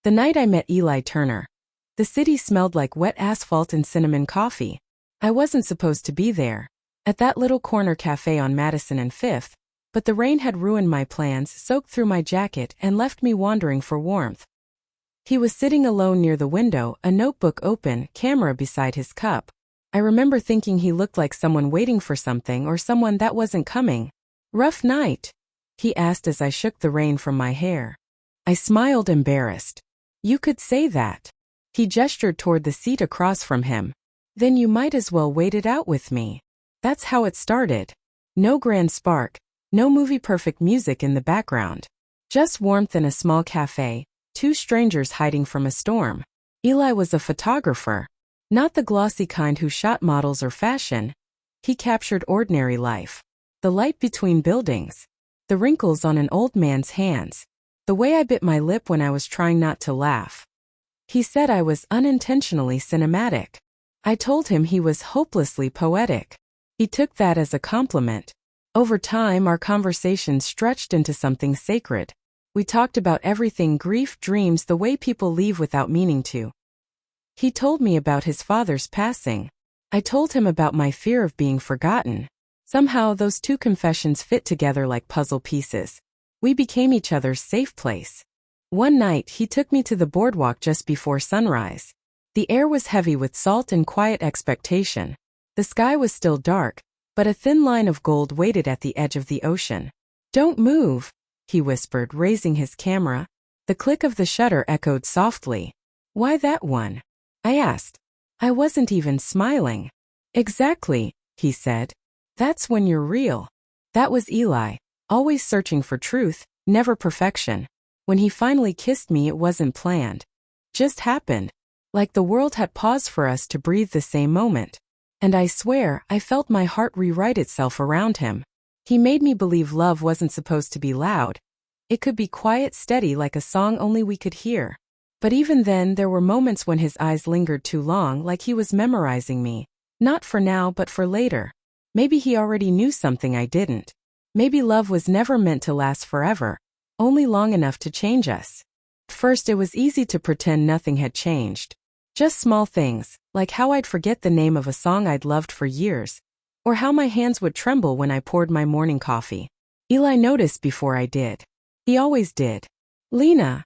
The night I met Eli Turner. The city smelled like wet asphalt and cinnamon coffee. I wasn't supposed to be there, at that little corner cafe on Madison and Fifth, but the rain had ruined my plans, soaked through my jacket, and left me wandering for warmth. He was sitting alone near the window, a notebook open, camera beside his cup. I remember thinking he looked like someone waiting for something or someone that wasn't coming. "Rough night?" he asked as I shook the rain from my hair. I smiled, embarrassed. "You could say that." He gestured toward the seat across from him. "Then you might as well wait it out with me." That's how it started. No grand spark, no movie-perfect music in the background. Just warmth in a small cafe, two strangers hiding from a storm. Eli was a photographer. Not the glossy kind who shot models or fashion. He captured ordinary life. The light between buildings. The wrinkles on an old man's hands. The way I bit my lip when I was trying not to laugh. He said I was unintentionally cinematic. I told him he was hopelessly poetic. He took that as a compliment. Over time, our conversation stretched into something sacred. We talked about everything: grief, dreams, the way people leave without meaning to. He told me about his father's passing. I told him about my fear of being forgotten. Somehow, those two confessions fit together like puzzle pieces. We became each other's safe place. One night, he took me to the boardwalk just before sunrise. The air was heavy with salt and quiet expectation. The sky was still dark, but a thin line of gold waited at the edge of the ocean. "Don't move," he whispered, raising his camera. The click of the shutter echoed softly. "Why that one?" I asked. I wasn't even smiling. "Exactly," he said. "That's when you're real." That was Eli, always searching for truth, never perfection. When he finally kissed me, it wasn't planned. Just happened. Like the world had paused for us to breathe the same moment. And I swear, I felt my heart rewrite itself around him. He made me believe love wasn't supposed to be loud. It could be quiet, steady, like a song only we could hear. But even then, there were moments when his eyes lingered too long, like he was memorizing me. Not for now, but for later. Maybe he already knew something I didn't. Maybe love was never meant to last forever, only long enough to change us. At first, it was easy to pretend nothing had changed. Just small things, like how I'd forget the name of a song I'd loved for years, or how my hands would tremble when I poured my morning coffee. Eli noticed before I did. He always did. "Lena,"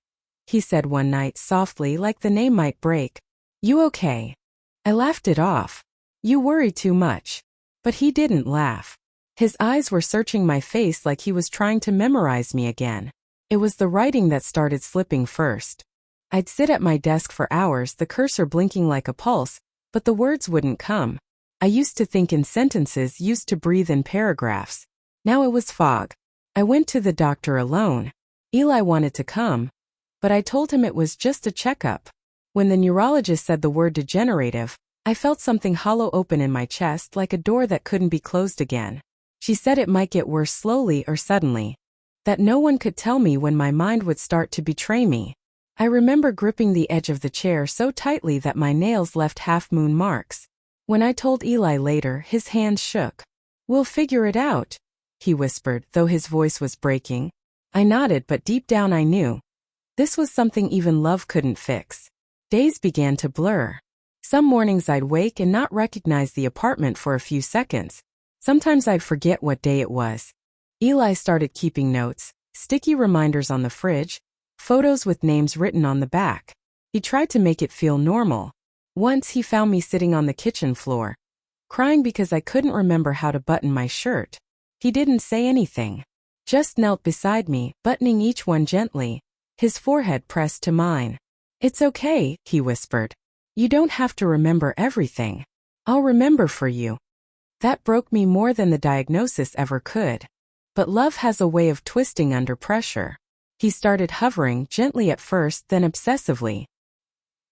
he said one night softly, like the name might break. "You okay?" I laughed it off. "You worry too much." But he didn't laugh. His eyes were searching my face like he was trying to memorize me again. It was the writing that started slipping first. I'd sit at my desk for hours, the cursor blinking like a pulse, but the words wouldn't come. I used to think in sentences, used to breathe in paragraphs. Now it was fog. I went to the doctor alone. Eli wanted to come, but I told him it was just a checkup. When the neurologist said the word degenerative, I felt something hollow open in my chest, like a door that couldn't be closed again. She said it might get worse slowly or suddenly. That no one could tell me when my mind would start to betray me. I remember gripping the edge of the chair so tightly that my nails left half-moon marks. When I told Eli later, his hands shook. "We'll figure it out," he whispered, though his voice was breaking. I nodded, but deep down I knew. This was something even love couldn't fix. Days began to blur. Some mornings I'd wake and not recognize the apartment for a few seconds. Sometimes I'd forget what day it was. Eli started keeping notes, sticky reminders on the fridge, photos with names written on the back. He tried to make it feel normal. Once he found me sitting on the kitchen floor, crying because I couldn't remember how to button my shirt. He didn't say anything, just knelt beside me, buttoning each one gently, his forehead pressed to mine. "It's okay," he whispered. "You don't have to remember everything. I'll remember for you." That broke me more than the diagnosis ever could. But love has a way of twisting under pressure. He started hovering, gently at first, then obsessively.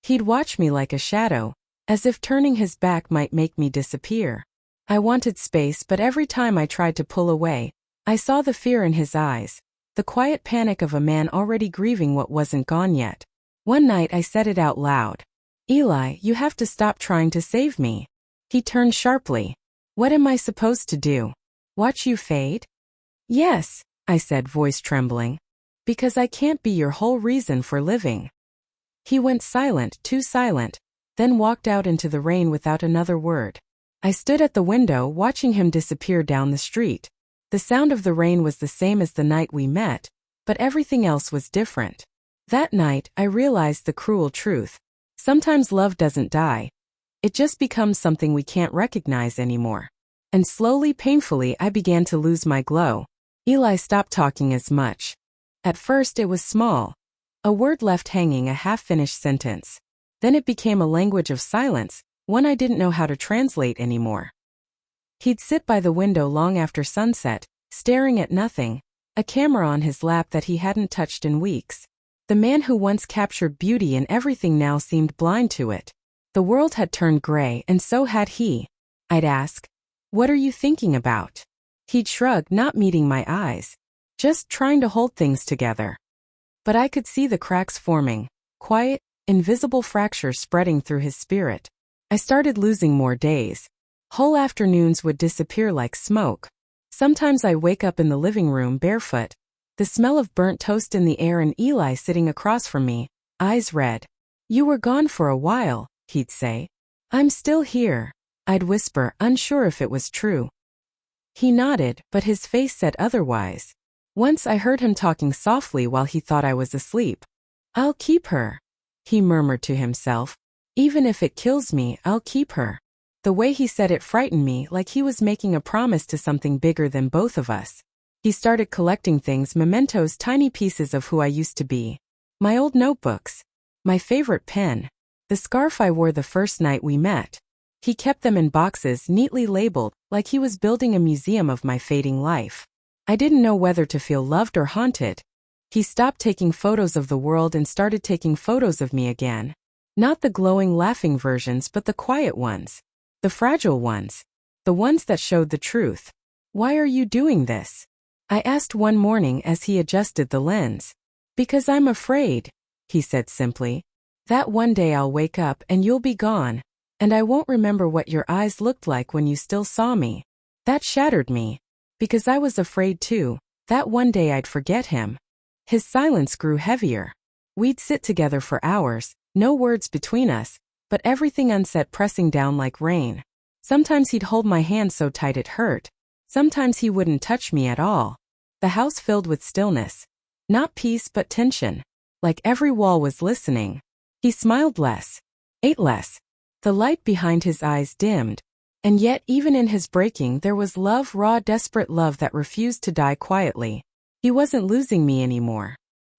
He'd watch me like a shadow, as if turning his back might make me disappear. I wanted space, but every time I tried to pull away, I saw the fear in his eyes, the quiet panic of a man already grieving what wasn't gone yet. One night I said it out loud. "Eli, you have to stop trying to save me." He turned sharply. "What am I supposed to do? Watch you fade?" "Yes," I said, voice trembling. "Because I can't be your whole reason for living." He went silent, too silent, then walked out into the rain without another word. I stood at the window watching him disappear down the street. The sound of the rain was the same as the night we met, but everything else was different. That night, I realized the cruel truth. Sometimes love doesn't die. It just becomes something we can't recognize anymore. And slowly, painfully, I began to lose my glow. Eli stopped talking as much. At first it was small. A word left hanging, a half-finished sentence. Then it became a language of silence, one I didn't know how to translate anymore. He'd sit by the window long after sunset, staring at nothing, a camera on his lap that he hadn't touched in weeks. The man who once captured beauty in everything now seemed blind to it. The world had turned gray, and so had he. I'd ask, "What are you thinking about?" He'd shrug, not meeting my eyes. "Just trying to hold things together." But I could see the cracks forming, quiet, invisible fractures spreading through his spirit. I started losing more days. Whole afternoons would disappear like smoke. Sometimes I'd wake up in the living room barefoot, the smell of burnt toast in the air and Eli sitting across from me, eyes red. "You were gone for a while," he'd say. "I'm still here," I'd whisper, unsure if it was true. He nodded, but his face said otherwise. Once I heard him talking softly while he thought I was asleep. "I'll keep her," he murmured to himself. "Even if it kills me, I'll keep her." The way he said it frightened me, like he was making a promise to something bigger than both of us. He started collecting things, mementos, tiny pieces of who I used to be. My old notebooks. My favorite pen. The scarf I wore the first night we met. He kept them in boxes, neatly labeled, like he was building a museum of my fading life. I didn't know whether to feel loved or haunted. He stopped taking photos of the world and started taking photos of me again. Not the glowing, laughing versions, but the quiet ones. The fragile ones. The ones that showed the truth. "Why are you doing this?" I asked one morning as he adjusted the lens. "Because I'm afraid," he said simply. "That one day I'll wake up and you'll be gone, and I won't remember what your eyes looked like when you still saw me." That shattered me. Because I was afraid too, that one day I'd forget him. His silence grew heavier. We'd sit together for hours, no words between us, but everything unsaid pressing down like rain. Sometimes he'd hold my hand so tight it hurt. Sometimes he wouldn't touch me at all. The house filled with stillness. Not peace but tension. Like every wall was listening. He smiled less. Ate less. The light behind his eyes dimmed. And yet even in his breaking there was love, raw, desperate love that refused to die quietly. He wasn't losing me anymore.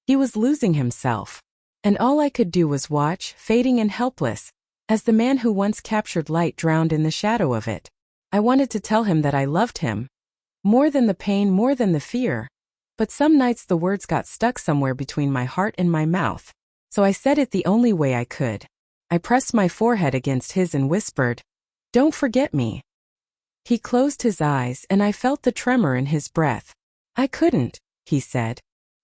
He was losing himself. And all I could do was watch, fading and helpless, as the man who once captured light drowned in the shadow of it. I wanted to tell him that I loved him. More than the pain, more than the fear. But some nights the words got stuck somewhere between my heart and my mouth. So I said it the only way I could. I pressed my forehead against his and whispered, "Don't forget me." He closed his eyes and I felt the tremor in his breath. "I couldn't," he said.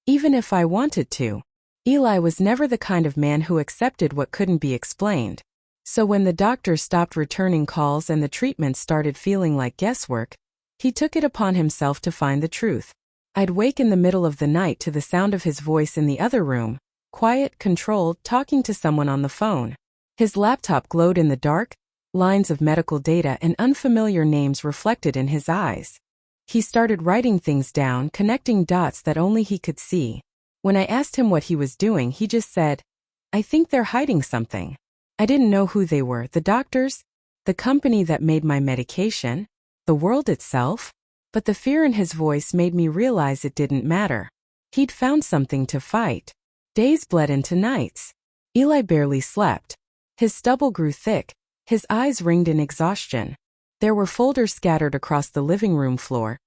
"Even if I wanted to." Eli was never the kind of man who accepted what couldn't be explained. So when the doctor stopped returning calls and the treatment started feeling like guesswork, he took it upon himself to find the truth. I'd wake in the middle of the night to the sound of his voice in the other room, quiet, controlled, talking to someone on the phone. His laptop glowed in the dark, lines of medical data and unfamiliar names reflected in his eyes. He started writing things down, connecting dots that only he could see. When I asked him what he was doing, he just said, "I think they're hiding something." I didn't know who they were, the doctors, the company that made my medication, the world itself. But the fear in his voice made me realize it didn't matter. He'd found something to fight. Days bled into nights. Eli barely slept. His stubble grew thick, his eyes ringed in exhaustion. There were folders scattered across the living room floor.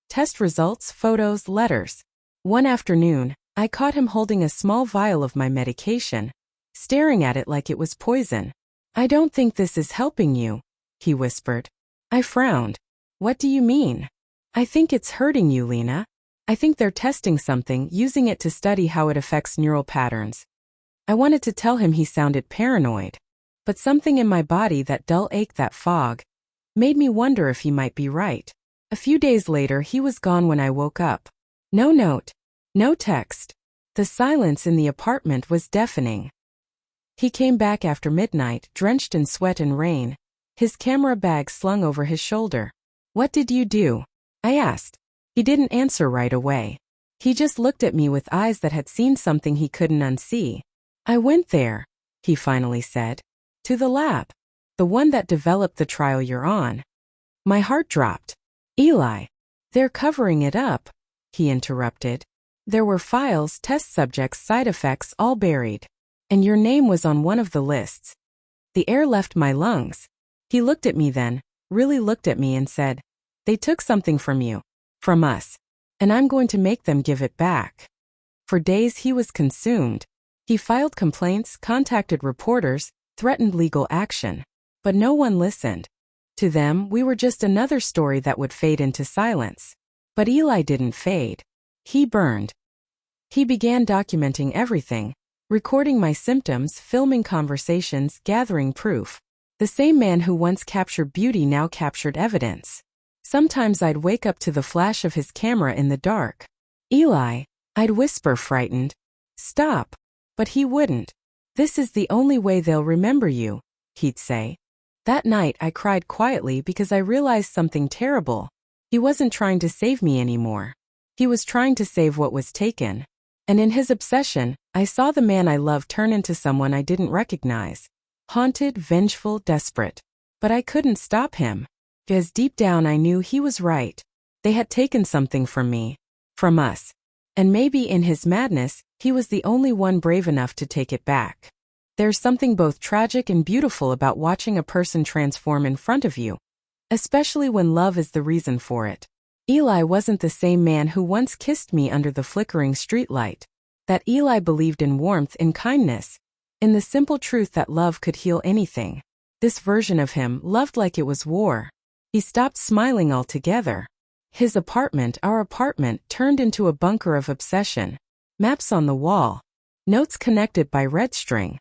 Test results, photos, letters. One afternoon, I caught him holding a small vial of my medication, staring at it like it was poison. "I don't think this is helping you," he whispered. I frowned. "What do you mean?" "I think it's hurting you, Lena. I think they're testing something, using it to study how it affects neural patterns." I wanted to tell him he sounded paranoid. But something in my body, that dull ache, that fog, made me wonder if he might be right. A few days later he was gone when I woke up. No note. No text. The silence in the apartment was deafening. He came back after midnight, drenched in sweat and rain, his camera bag slung over his shoulder. "What did you do?" I asked. He didn't answer right away. He just looked at me with eyes that had seen something he couldn't unsee. "I went there," he finally said. "To the lab. The one that developed the trial you're on." My heart dropped. "Eli, they're covering it up," he interrupted. "There were files, test subjects, side effects, all buried. And your name was on one of the lists." The air left my lungs. He looked at me then, really looked at me and said, "They took something from you. From us. And I'm going to make them give it back." For days he was consumed. He filed complaints, contacted reporters, threatened legal action. But no one listened. To them, we were just another story that would fade into silence. But Eli didn't fade. He burned. He began documenting everything, recording my symptoms, filming conversations, gathering proof. The same man who once captured beauty now captured evidence. Sometimes I'd wake up to the flash of his camera in the dark. "Eli," I'd whisper, frightened. "Stop." But he wouldn't. "This is the only way they'll remember you," he'd say. That night I cried quietly because I realized something terrible. He wasn't trying to save me anymore. He was trying to save what was taken. And in his obsession, I saw the man I loved turn into someone I didn't recognize. Haunted, vengeful, desperate. But I couldn't stop him. Because deep down I knew he was right. They had taken something from me. From us. And maybe in his madness, he was the only one brave enough to take it back. There's something both tragic and beautiful about watching a person transform in front of you. Especially when love is the reason for it. Eli wasn't the same man who once kissed me under the flickering streetlight. That Eli believed in warmth, in kindness. In the simple truth that love could heal anything. This version of him loved like it was war. He stopped smiling altogether. His apartment, our apartment, turned into a bunker of obsession. Maps on the wall. Notes connected by red string.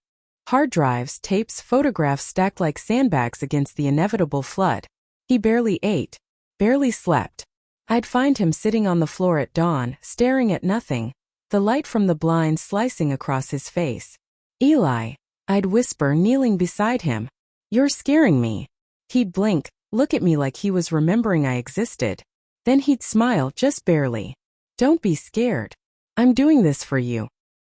Hard drives, tapes, photographs stacked like sandbags against the inevitable flood. He barely ate. Barely slept. I'd find him sitting on the floor at dawn, staring at nothing. The light from the blinds slicing across his face. "Eli," I'd whisper, kneeling beside him. "You're scaring me." He'd blink, look at me like he was remembering I existed. Then he'd smile, just barely. "Don't be scared. I'm doing this for you."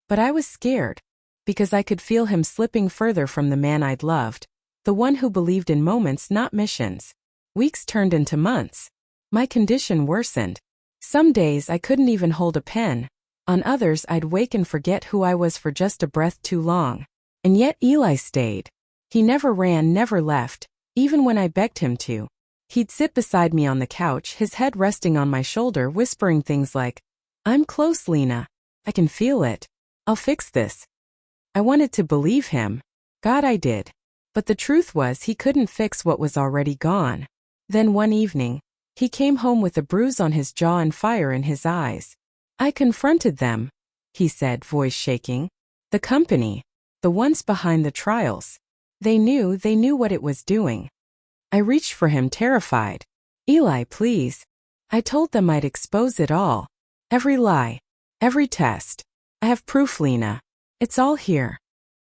But I was scared. Because I could feel him slipping further from the man I'd loved. The one who believed in moments, not missions. Weeks turned into months. My condition worsened. Some days I couldn't even hold a pen. On others I'd wake and forget who I was for just a breath too long. And yet Eli stayed. He never ran, never left. Even when I begged him to. He'd sit beside me on the couch, his head resting on my shoulder, whispering things like, "I'm close, Lena. I can feel it. I'll fix this." I wanted to believe him. God, I did. But the truth was he couldn't fix what was already gone. Then one evening, he came home with a bruise on his jaw and fire in his eyes. "I confronted them," he said, voice shaking. "The company. The ones behind the trials. They knew what it was doing." I reached for him, terrified. "Eli, please." I told them I'd expose it all. Every lie. Every test. "I have proof, Lena. It's all here."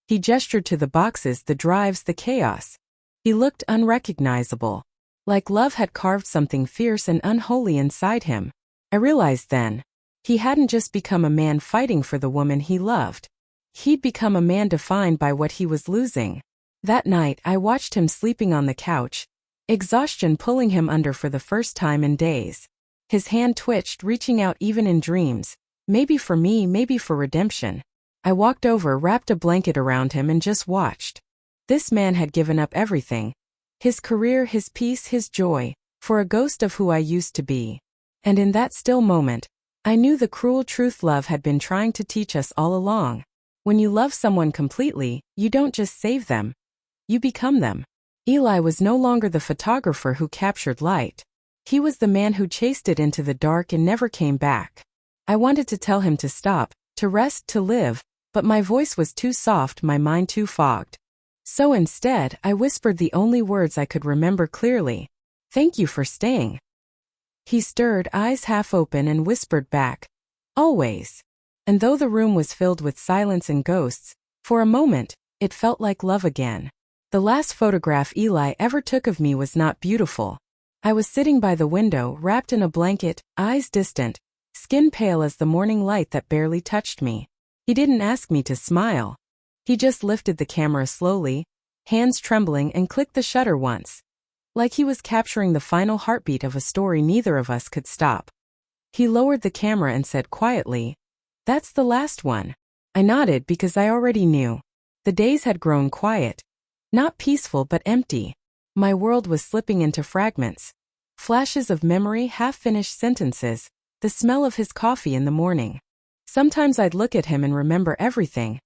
He gestured to the boxes, the drives, the chaos. He looked unrecognizable. Like love had carved something fierce and unholy inside him. I realized then. He hadn't just become a man fighting for the woman he loved. He'd become a man defined by what he was losing. That night I watched him sleeping on the couch, exhaustion pulling him under for the first time in days. His hand twitched, reaching out even in dreams. Maybe for me, maybe for redemption. I walked over, wrapped a blanket around him and just watched. This man had given up everything. His career, his peace, his joy, for a ghost of who I used to be. And in that still moment, I knew the cruel truth love had been trying to teach us all along. When you love someone completely, you don't just save them. You become them. Eli was no longer the photographer who captured light. He was the man who chased it into the dark and never came back. I wanted to tell him to stop, to rest, to live, but my voice was too soft, my mind too fogged. So instead, I whispered the only words I could remember clearly. "Thank you for staying." He stirred, eyes half open, and whispered back, "Always." And though the room was filled with silence and ghosts, for a moment, It felt like love again. The last photograph Eli ever took of me was not beautiful. I was sitting by the window, wrapped in a blanket, eyes distant, skin pale as the morning light that barely touched me. He didn't ask me to smile. He just lifted the camera slowly, hands trembling, and clicked the shutter once. Like he was capturing the final heartbeat of a story neither of us could stop. He lowered the camera and said quietly, "That's the last one." I nodded because I already knew. The days had grown quiet. Not peaceful but empty. My world was slipping into fragments. Flashes of memory, half-finished sentences, the smell of his coffee in the morning. Sometimes I'd look at him and remember everything.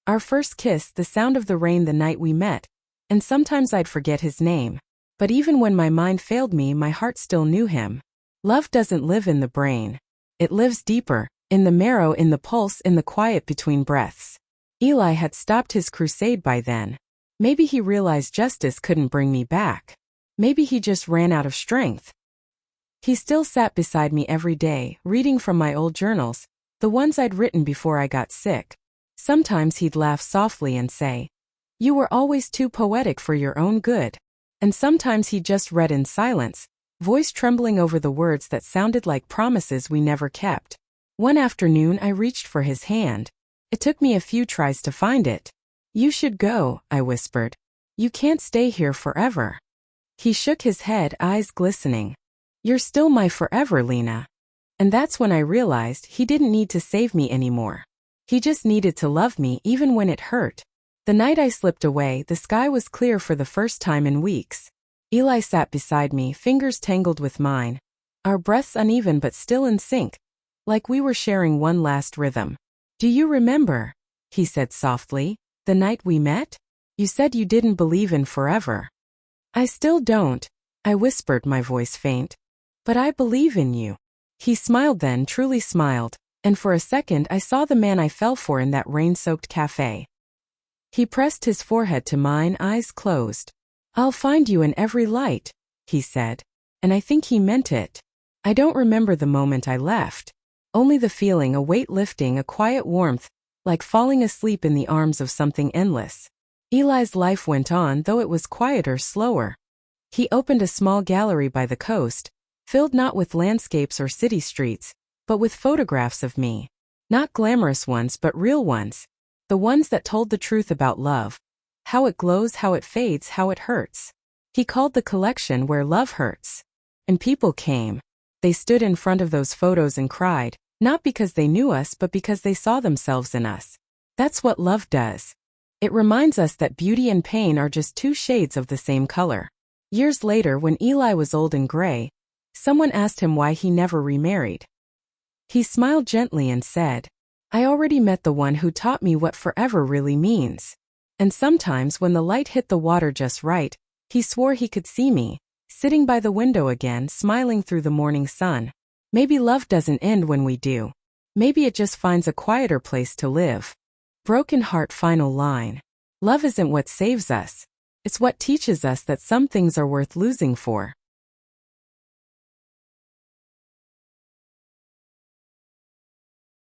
Our first kiss, the sound of the rain the night we met, and sometimes I'd forget his name. But even when my mind failed me, my heart still knew him. Love doesn't live in the brain. It lives deeper, in the marrow, in the pulse, in the quiet between breaths. Eli had stopped his crusade by then. Maybe he realized justice couldn't bring me back. Maybe he just ran out of strength. He still sat beside me every day, reading from my old journals, the ones I'd written before I got sick. Sometimes he'd laugh softly and say, "You were always too poetic for your own good." And sometimes he just read in silence, voice trembling over the words that sounded like promises we never kept. One afternoon I reached for his hand. It took me a few tries to find it. "You should go," I whispered. "You can't stay here forever." He shook his head, eyes glistening. "You're still my forever, Lena." And that's when I realized he didn't need to save me anymore. He just needed to love me even when it hurt. The night I slipped away, the sky was clear for the first time in weeks. Eli sat beside me, fingers tangled with mine. Our breaths uneven but still in sync, like we were sharing one last rhythm. "Do you remember," he said softly, "the night we met? You said you didn't believe in forever." "I still don't," I whispered, my voice faint. "But I believe in you." He smiled then, truly smiled, and for a second I saw the man I fell for in that rain-soaked cafe. He pressed his forehead to mine, eyes closed. "I'll find you in every light," he said, and I think he meant it. I don't remember the moment I left. Only the feeling, a weight lifting, a quiet warmth, like falling asleep in the arms of something endless. Eli's life went on, though it was quieter, slower. He opened a small gallery by the coast, filled not with landscapes or city streets, but with photographs of me. Not glamorous ones, but real ones. The ones that told the truth about love. How it glows, how it fades, how it hurts. He called the collection Where Love Hurts. And people came. They stood in front of those photos and cried, not because they knew us but because they saw themselves in us. That's what love does. It reminds us that beauty and pain are just two shades of the same color. Years later, when Eli was old and gray, someone asked him why he never remarried. He smiled gently and said, "I already met the one who taught me what forever really means." And sometimes when the light hit the water just right, he swore he could see me, sitting by the window again, smiling through the morning sun. Maybe love doesn't end when we do. Maybe it just finds a quieter place to live. Broken heart, final line. Love isn't what saves us. It's what teaches us that some things are worth losing for.